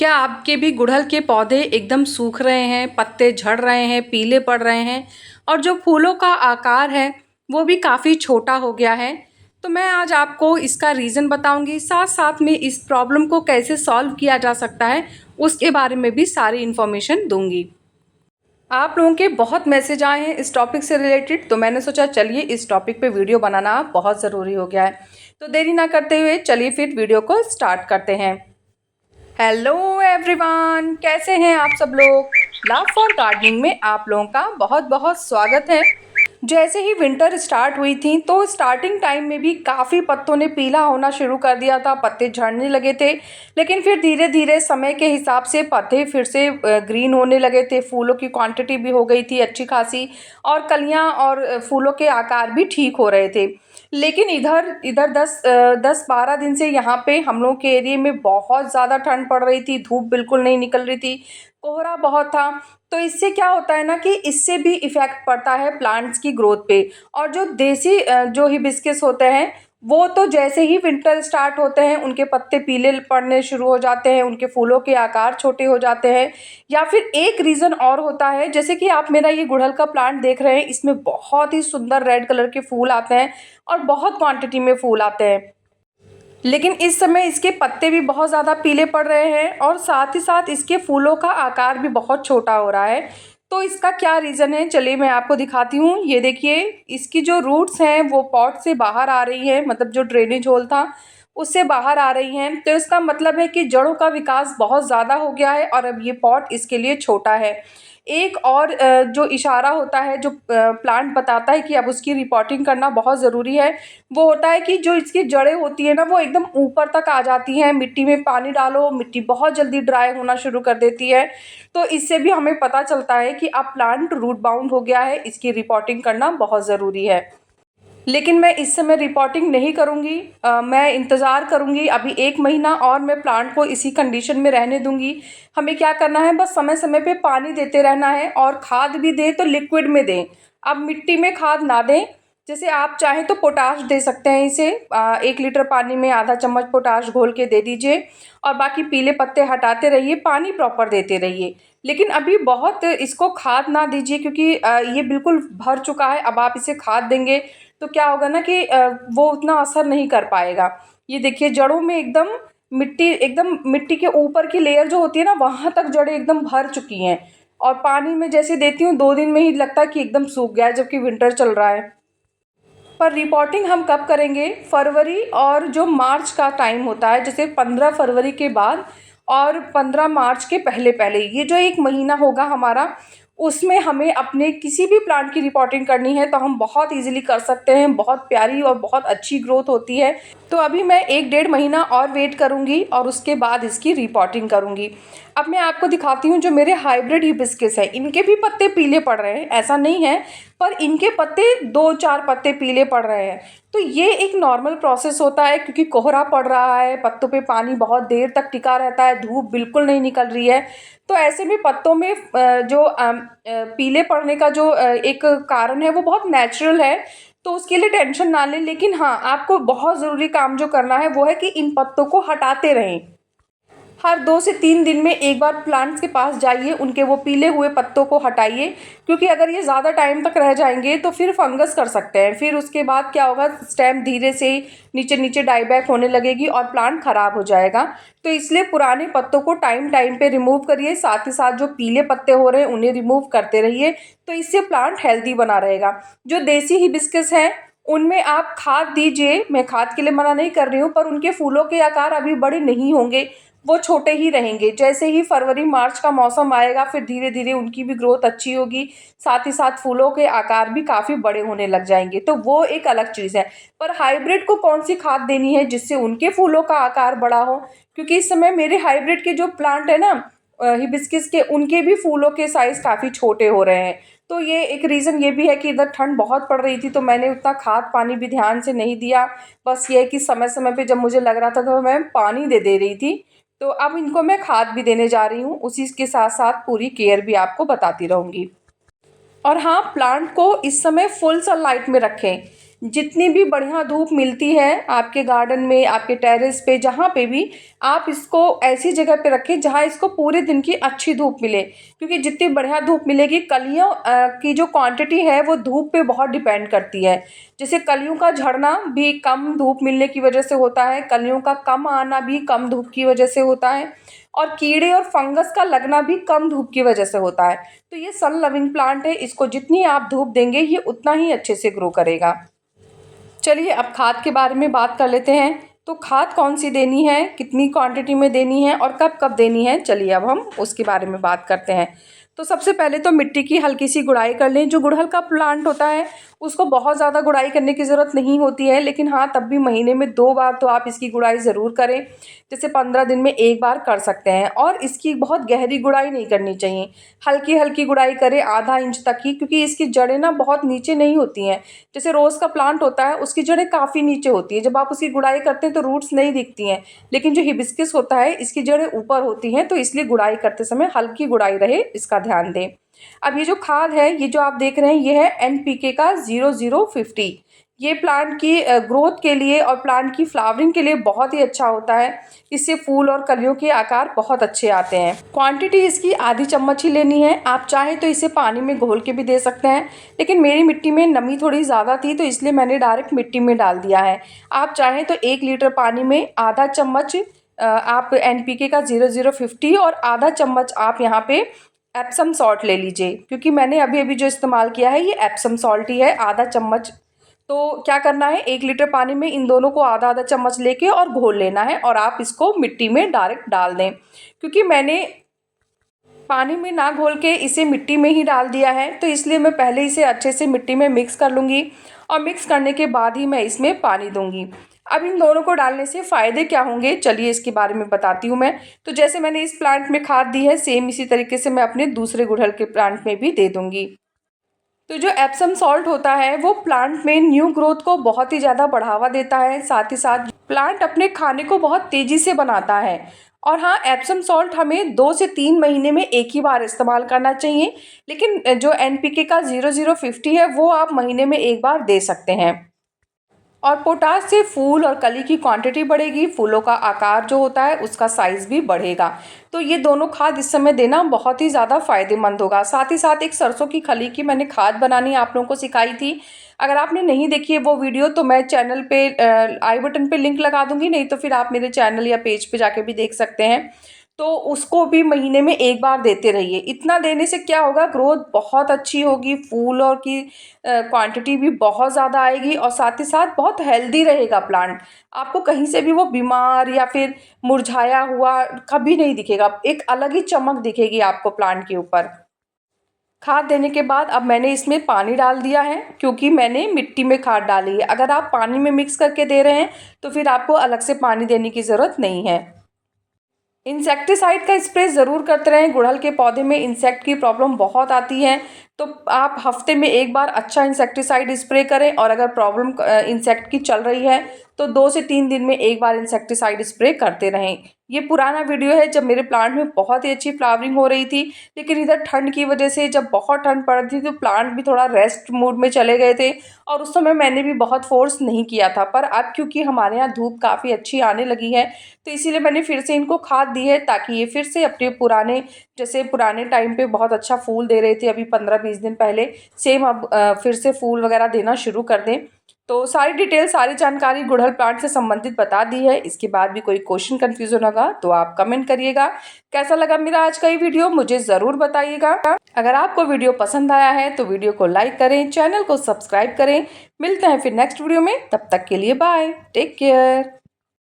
क्या आपके भी गुड़हल के पौधे एकदम सूख रहे हैं, पत्ते झड़ रहे हैं, पीले पड़ रहे हैं और जो फूलों का आकार है वो भी काफ़ी छोटा हो गया है? तो मैं आज आपको इसका रीज़न बताऊंगी, साथ साथ में इस प्रॉब्लम को कैसे सॉल्व किया जा सकता है उसके बारे में भी सारी इन्फॉर्मेशन दूंगी। आप लोगों के बहुत मैसेज आए हैं इस टॉपिक से रिलेटेड, तो मैंने सोचा चलिए इस टॉपिक पे वीडियो बनाना बहुत ज़रूरी हो गया है। तो देरी ना करते हुए चलिए फिर वीडियो को स्टार्ट करते हैं। हेलो एवरीवन, कैसे हैं आप सब लोग। लव फॉर गार्डनिंग में आप लोगों का बहुत बहुत स्वागत है। जैसे ही विंटर स्टार्ट हुई थी तो स्टार्टिंग टाइम में भी काफ़ी पत्तों ने पीला होना शुरू कर दिया था, पत्ते झड़ने लगे थे। लेकिन फिर धीरे धीरे समय के हिसाब से पत्ते फिर से ग्रीन होने लगे थे, फूलों की क्वांटिटी भी हो गई थी अच्छी खासी और कलियां और फूलों के आकार भी ठीक हो रहे थे। लेकिन इधर इधर 10-12 दिन से यहाँ पे हम लोग के एरिया में बहुत ज़्यादा ठंड पड़ रही थी, धूप बिल्कुल नहीं निकल रही थी, कोहरा बहुत था। तो इससे क्या होता है ना कि इससे भी इफ़ेक्ट पड़ता है प्लांट्स की ग्रोथ पे। और जो देसी जो हिबिस्कस होते हैं वो तो जैसे ही विंटर स्टार्ट होते हैं उनके पत्ते पीले पड़ने शुरू हो जाते हैं, उनके फूलों के आकार छोटे हो जाते हैं। या फिर एक रीज़न और होता है, जैसे कि आप मेरा ये गुड़हल का प्लांट देख रहे हैं, इसमें बहुत ही सुंदर रेड कलर के फूल आते हैं और बहुत क्वांटिटी में फूल आते हैं। लेकिन इस समय इसके पत्ते भी बहुत ज़्यादा पीले पड़ रहे हैं और साथ ही साथ इसके फूलों का आकार भी बहुत छोटा हो रहा है। तो इसका क्या रीज़न है, चलिए मैं आपको दिखाती हूँ। ये देखिए, इसकी जो रूट्स हैं वो पॉट से बाहर आ रही हैं, मतलब जो ड्रेनेज होल था उससे बाहर आ रही हैं। तो इसका मतलब है कि जड़ों का विकास बहुत ज़्यादा हो गया है और अब ये पॉट इसके लिए छोटा है। एक और जो इशारा होता है, जो प्लांट बताता है कि अब उसकी रिपोर्टिंग करना बहुत ज़रूरी है, वो होता है कि जो इसकी जड़ें होती है ना वो एकदम ऊपर तक आ जाती हैं। मिट्टी में पानी डालो, मिट्टी बहुत जल्दी ड्राई होना शुरू कर देती है। तो इससे भी हमें पता चलता है कि अब प्लांट रूट बाउंड हो गया है, इसकी रिपोर्टिंग करना बहुत ज़रूरी है। लेकिन मैं इस समय रिपोर्टिंग नहीं करूँगी, मैं इंतज़ार करूँगी अभी 1 महीना और मैं प्लांट को इसी कंडीशन में रहने दूँगी। हमें क्या करना है, बस समय समय पे पानी देते रहना है और खाद भी दें तो लिक्विड में दें। अब मिट्टी में खाद ना दें। जैसे आप चाहें तो पोटाश दे सकते हैं इसे, 1 लीटर पानी में आधा चम्मच पोटाश घोल के दे दीजिए और बाकी पीले पत्ते हटाते रहिए, पानी प्रॉपर देते रहिए। लेकिन अभी बहुत इसको खाद ना दीजिए क्योंकि ये बिल्कुल भर चुका है। अब आप इसे खाद देंगे तो क्या होगा ना कि वो उतना असर नहीं कर पाएगा। ये देखिए, जड़ों में एकदम मिट्टी के ऊपर की लेयर जो होती है ना वहाँ तक जड़ें एकदम भर चुकी हैं। और पानी में जैसे देती हूँ 2 दिन में ही लगता है कि एकदम सूख गया है, जबकि विंटर चल रहा है। पर रिपोर्टिंग हम कब करेंगे, फरवरी और जो मार्च का टाइम होता है, जैसे 15 फरवरी के बाद और 15 मार्च के पहले पहले, ये जो 1 महीना होगा हमारा, उसमें हमें अपने किसी भी प्लांट की रिपोर्टिंग करनी है तो हम बहुत इजीली कर सकते हैं। बहुत प्यारी और बहुत अच्छी ग्रोथ होती है। तो अभी मैं 1-1.5 महीना और वेट करूंगी और उसके बाद इसकी रिपोर्टिंग करूंगी। अब मैं आपको दिखाती हूँ, जो मेरे हाइब्रिड हिबिस्कस है इनके भी पत्ते पीले पड़ रहे हैं, ऐसा नहीं है, पर इनके पत्ते 2-4 पत्ते पीले पड़ रहे हैं। तो ये एक नॉर्मल प्रोसेस होता है क्योंकि कोहरा पड़ रहा है, पत्तों पे पानी बहुत देर तक टिका रहता है, धूप बिल्कुल नहीं निकल रही है। तो ऐसे में पत्तों में जो पीले पड़ने का जो एक कारण है वो बहुत नेचुरल है। तो उसके लिए टेंशन ना लें। लेकिन हाँ, आपको बहुत ज़रूरी काम जो करना है वो है कि इन पत्तों को हटाते रहें। हर 2 से 3 दिन में एक बार प्लांट्स के पास जाइए, उनके वो पीले हुए पत्तों को हटाइए। क्योंकि अगर ये ज़्यादा टाइम तक रह जाएंगे तो फिर फंगस कर सकते हैं। फिर उसके बाद क्या होगा, स्टेम धीरे से नीचे नीचे डाईबैक होने लगेगी और प्लांट खराब हो जाएगा। तो इसलिए पुराने पत्तों को टाइम टाइम पे रिमूव करिए, साथ ही साथ जो पीले पत्ते हो रहे हैं उन्हें रिमूव करते रहिए। तो इससे प्लांट हेल्दी बना रहेगा। जो देसी हिबिस्कस है उनमें आप खाद दीजिए, मैं खाद के लिए मना नहीं कर रही हूँ, पर उनके फूलों के आकार अभी बड़े नहीं होंगे, वो छोटे ही रहेंगे। जैसे ही फरवरी मार्च का मौसम आएगा फिर धीरे धीरे उनकी भी ग्रोथ अच्छी होगी, साथ ही साथ फूलों के आकार भी काफ़ी बड़े होने लग जाएंगे। तो वो एक अलग चीज़ है। पर हाइब्रिड को कौन सी खाद देनी है जिससे उनके फूलों का आकार बड़ा हो, क्योंकि इस समय मेरे हाइब्रिड के जो प्लांट है ना हिबिस्किस के, उनके भी फूलों के साइज़ काफ़ी छोटे हो रहे हैं। तो ये एक रीज़न ये भी है कि इधर ठंड बहुत पड़ रही थी तो मैंने उतना खाद पानी भी ध्यान से नहीं दिया। बस ये है कि समय समय पे जब मुझे लग रहा था तो मैं पानी दे दे रही थी। तो अब इनको मैं खाद भी देने जा रही हूँ, उसी के साथ साथ पूरी केयर भी आपको बताती रहूँगी। और हाँ, प्लांट को इस समय फुल सनलाइट में रखें। जितनी भी बढ़िया धूप मिलती है आपके गार्डन में, आपके टेरेस पे, जहाँ पे भी, आप इसको ऐसी जगह पे रखें जहाँ इसको पूरे दिन की अच्छी धूप मिले, क्योंकि जितनी बढ़िया धूप मिलेगी, कलियों की जो क्वांटिटी है वो धूप पे बहुत डिपेंड करती है। जैसे कलियों का झड़ना भी कम धूप मिलने की वजह से होता है, कलियों का कम आना भी कम धूप की वजह से होता है, और कीड़े और फंगस का लगना भी कम धूप की वजह से होता है। तो ये सन लविंग प्लांट है, इसको जितनी आप धूप देंगे ये उतना ही अच्छे से ग्रो करेगा। चलिए अब खाद के बारे में बात कर लेते हैं। तो खाद कौन सी देनी है, कितनी क्वांटिटी में देनी है और कब कब देनी है, चलिए अब हम उसके बारे में बात करते हैं। तो सबसे पहले तो मिट्टी की हल्की सी गुड़ाई कर लें। जो गुड़हल का प्लांट होता है उसको बहुत ज़्यादा गुड़ाई करने की ज़रूरत नहीं होती है, लेकिन हाँ तब भी महीने में 2 बार तो आप इसकी गुड़ाई ज़रूर करें। जैसे 15 दिन में 1 बार कर सकते हैं, और इसकी बहुत गहरी गुड़ाई नहीं करनी चाहिए, हल्की हल्की गुड़ाई करें आधा इंच तक की, क्योंकि इसकी जड़ें ना बहुत नीचे नहीं होती हैं। जैसे रोज़ का प्लांट होता है उसकी जड़ें काफ़ी नीचे होती है, जब आप उसकी गुड़ाई करते हैं तो रूट्स नहीं दिखती हैं, लेकिन जो हिबिस्कस होता है इसकी जड़ें ऊपर होती हैं, तो इसलिए गुड़ाई करते समय हल्की गुड़ाई रहे, इसका ध्यान दें। अब ये जो खाद है, ये जो आप देख रहे हैं, ये है NPK का 0050। ये प्लांट की ग्रोथ के लिए और प्लांट की फ्लावरिंग के लिए बहुत ही अच्छा होता है। इससे फूल और कलियों के आकार बहुत अच्छे आते हैं। क्वांटिटी इसकी आधी चम्मच ही लेनी है। आप चाहे तो इसे पानी में घोल के भी दे सकते हैं, लेकिन मेरी मिट्टी में नमी थोड़ी ज़्यादा थी तो इसलिए मैंने डायरेक्ट मिट्टी में डाल दिया है। आप चाहें तो 1 लीटर पानी में आधा चम्मच आप NPK का 0050 और आधा चम्मच आप यहाँ पे एप्सम सॉल्ट ले लीजिए, क्योंकि मैंने अभी अभी जो इस्तेमाल किया है ये एप्सम सॉल्ट ही है, आधा चम्मच। तो क्या करना है, 1 लीटर पानी में इन दोनों को आधा आधा चम्मच लेके और घोल लेना है, और आप इसको मिट्टी में डायरेक्ट डाल दें। क्योंकि मैंने पानी में ना घोल के इसे मिट्टी में ही डाल दिया है, तो इसलिए मैं पहले इसे अच्छे से मिट्टी में मिक्स कर लूँगी, और मिक्स करने के बाद ही मैं इसमें पानी दूँगी। अब इन दोनों को डालने से फ़ायदे क्या होंगे, चलिए इसके बारे में बताती हूँ मैं। तो जैसे मैंने इस प्लांट में खाद दी है, सेम इसी तरीके से मैं अपने दूसरे गुड़हल के प्लांट में भी दे दूँगी। तो जो एप्सम सॉल्ट होता है वो प्लांट में न्यू ग्रोथ को बहुत ही ज़्यादा बढ़ावा देता है, साथ ही साथ प्लांट अपने खाने को बहुत तेज़ी से बनाता है। और हाँ, एप्सम सॉल्ट हमें 2 से 3 महीने में एक ही बार इस्तेमाल करना चाहिए, लेकिन जो NPK का 0050 है वो आप महीने में 1 बार दे सकते हैं। और पोटाश से फूल और कली की क्वांटिटी बढ़ेगी, फूलों का आकार जो होता है उसका साइज़ भी बढ़ेगा। तो ये दोनों खाद इस समय देना बहुत ही ज़्यादा फ़ायदेमंद होगा। साथ ही साथ एक सरसों की खली की मैंने खाद बनानी आप लोगों को सिखाई थी। अगर आपने नहीं देखी है वो वीडियो तो मैं चैनल पे आई बटन पे लिंक लगा दूँगी, नहीं तो फिर आप मेरे चैनल या पेज पे जाके भी देख सकते हैं। तो उसको भी महीने में 1 बार देते रहिए। इतना देने से क्या होगा, ग्रोथ बहुत अच्छी होगी, फूल और की क्वांटिटी भी बहुत ज़्यादा आएगी, और साथ ही साथ बहुत हेल्दी रहेगा प्लांट। आपको कहीं से भी वो बीमार या फिर मुरझाया हुआ कभी नहीं दिखेगा, एक अलग ही चमक दिखेगी आपको प्लांट के ऊपर। खाद देने के बाद अब मैंने इसमें पानी डाल दिया है, क्योंकि मैंने मिट्टी में खाद डाली है। अगर आप पानी में मिक्स करके दे रहे हैं तो फिर आपको अलग से पानी देने की ज़रूरत नहीं है। इंसेक्टिसाइड का स्प्रे ज़रूर करते रहें। गुड़हल के पौधे में इंसेक्ट की प्रॉब्लम बहुत आती है, तो आप हफ्ते में 1 बार अच्छा इंसेक्टिसाइड स्प्रे करें, और अगर प्रॉब्लम इंसेक्ट की चल रही है तो 2 से 3 दिन में 1 बार इंसेक्टिसाइड स्प्रे करते रहें। ये पुराना वीडियो है जब मेरे प्लांट में बहुत ही अच्छी फ्लावरिंग हो रही थी, लेकिन इधर ठंड की वजह से जब बहुत ठंड पड़ रही थी तो प्लांट भी थोड़ा रेस्ट मोड में चले गए थे, और उस समय मैंने भी बहुत फोर्स नहीं किया था। पर अब क्योंकि हमारे यहाँ धूप काफ़ी अच्छी आने लगी है, तो इसीलिए मैंने फिर से इनको खाद दी है, ताकि ये फिर से अपने पुराने, जैसे पुराने टाइम पे बहुत अच्छा फूल दे रहे थे अभी 15-20 दिन पहले, सेम अब फिर से फूल वगैरह देना शुरू कर दें। तो सारी डिटेल, सारी जानकारी गुड़हल प्लांट से संबंधित बता दी है। इसके बाद भी कोई क्वेश्चन कन्फ्यूजन होगा तो आप कमेंट करिएगा। कैसा लगा मेरा आज का ये वीडियो मुझे ज़रूर बताइएगा। अगर आपको वीडियो पसंद आया है तो वीडियो को लाइक करें, चैनल को सब्सक्राइब करें। मिलते हैं फिर नेक्स्ट वीडियो में, तब तक के लिए बाय, टेक केयर।